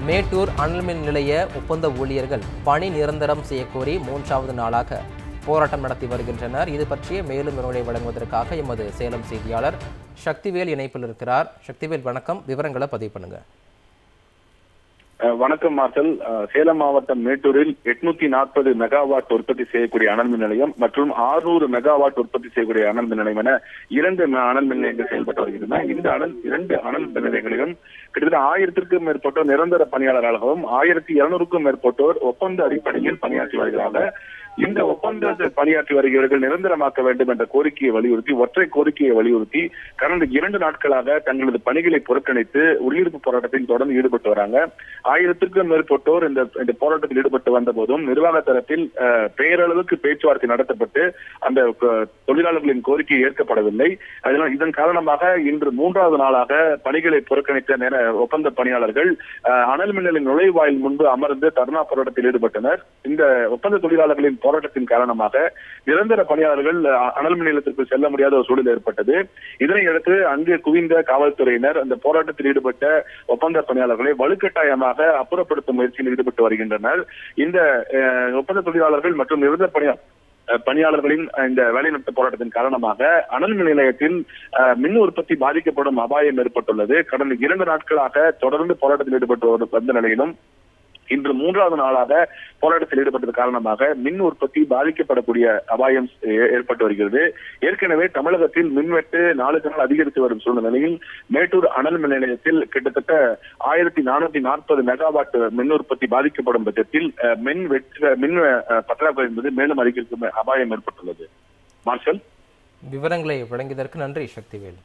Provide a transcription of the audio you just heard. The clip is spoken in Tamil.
மேட்டூர் அனல் மின் நிலைய ஒப்பந்த ஊழியர்கள் பணி நிரந்தரம் செய்யக்கோரி 3வது நாளாக போராட்டம் நடத்தி வருகின்றனர். இது பற்றிய மேலும் விவரங்களை வழங்குவதற்காக எமது சேலம் செய்தியாளர் சக்திவேல் இணைப்பில் இருக்கிறார். சக்திவேல், வணக்கம். விவரங்களை பதிவு பண்ணுங்க. வணக்கம் மார்ஷல். சேலம் மாவட்டம் மேட்டூரில் 840 மெகாவாட் உற்பத்தி செய்யக்கூடிய அனல் மின் நிலையம் மற்றும் 600 மெகாவாட் உற்பத்தி செய்யக்கூடிய அனல் மின் நிலையம் என 2 அனல் மின் நிலையங்கள் செயல்பட்டு வருகின்றன. இந்த 2 அனல் மின் நிலையங்களிலும் கிட்டத்தட்ட 1000க்கும் மேற்பட்டோர் நிரந்தர பணியாளர்களாகவும் 1200க்கும் மேற்பட்டோர் ஒப்பந்த அடிப்படையில் பணியாற்றி வருகிறார்கள். இந்த ஒப்பந்தத்தில் பணியாற்றி வருகிறவர்கள் நிரந்தரமாக்க வேண்டும் என்ற கோரிக்கையை வலியுறுத்தி, ஒற்றை கோரிக்கையை வலியுறுத்தி கடந்த 2 நாட்களாக தங்களது பணிகளை புறக்கணித்து உள்ளிருப்பு போராட்டத்தில் தொடர்ந்து ஈடுபட்டு வராங்க. 1000க்கும் மேற்பட்டோர் இந்த போராட்டத்தில் ஈடுபட்டு வந்த போதும் நிர்வாக தரத்தில் பெயரளவுக்கு பேச்சுவார்த்தை நடத்தப்பட்டு அந்த தொழிலாளர்களின் கோரிக்கை ஏற்கப்படவில்லை. அதனால் இதன் காரணமாக இன்று 3வது நாளாக பணிகளை புறக்கணித்த ஒப்பந்த பணியாளர்கள் அனல் மின் நிலைய நுழைவாயில் முன்பு அமர்ந்து தர்ணா போராட்டத்தில் ஈடுபட்டனர். இந்த ஒப்பந்த தொழிலாளர்களின் போராட்டத்தின் காரணமாக நிரந்தர பணியாளர்கள் அனல் மின் நிலையத்திற்கு செல்ல முடியாத ஒரு சூழல் ஏற்பட்டது. இதனையடுத்து அங்கு குவிந்த காவல்துறையினர் அந்த போராட்டத்தில் ஈடுபட்ட ஒப்பந்த பணியாளர்களை வலுக்கட்டாயமாக அப்புறப்படுத்தும் முயற்சியில் ஈடுபட்டு வருகின்றனர். இந்த ஒப்பந்த தொழிலாளர்கள் மற்றும் நிரந்தர பணியாளர்களின் இந்த வேலைநிறுத்த போராட்டத்தின் காரணமாக அனல் மின் நிலையத்தில் மின் உற்பத்தி பாதிக்கப்படும் அபாயம் ஏற்பட்டுள்ளது. கடந்த 2 நாட்களாக தொடர்ந்து போராட்டத்தில் ஈடுபட்டு வந்த நிலையிலும் இன்று 3வது நாளாக போராட்டத்தில் ஈடுபட்டது காரணமாக மின் உற்பத்தி பாதிக்கப்படக்கூடிய அபாயம் ஏற்பட்டு வருகிறது. ஏற்கனவே தமிழகத்தில் மின்வெட்டு நாளுக்கு நாள் அதிகரித்து வரும் சூழ்நிலையில் மேட்டூர் அனல் மின் நிலையத்தில் கிட்டத்தட்ட 1440 மெகாவாட் மின் உற்பத்தி பாதிக்கப்படும் பட்சத்தில் மின் பற்றாக்குறை என்பது மேலும் அதிகரிக்கும் அபாயம் ஏற்பட்டுள்ளது. மார்ஷல், விவரங்களை வழங்கியதற்கு நன்றி சக்திவேல்.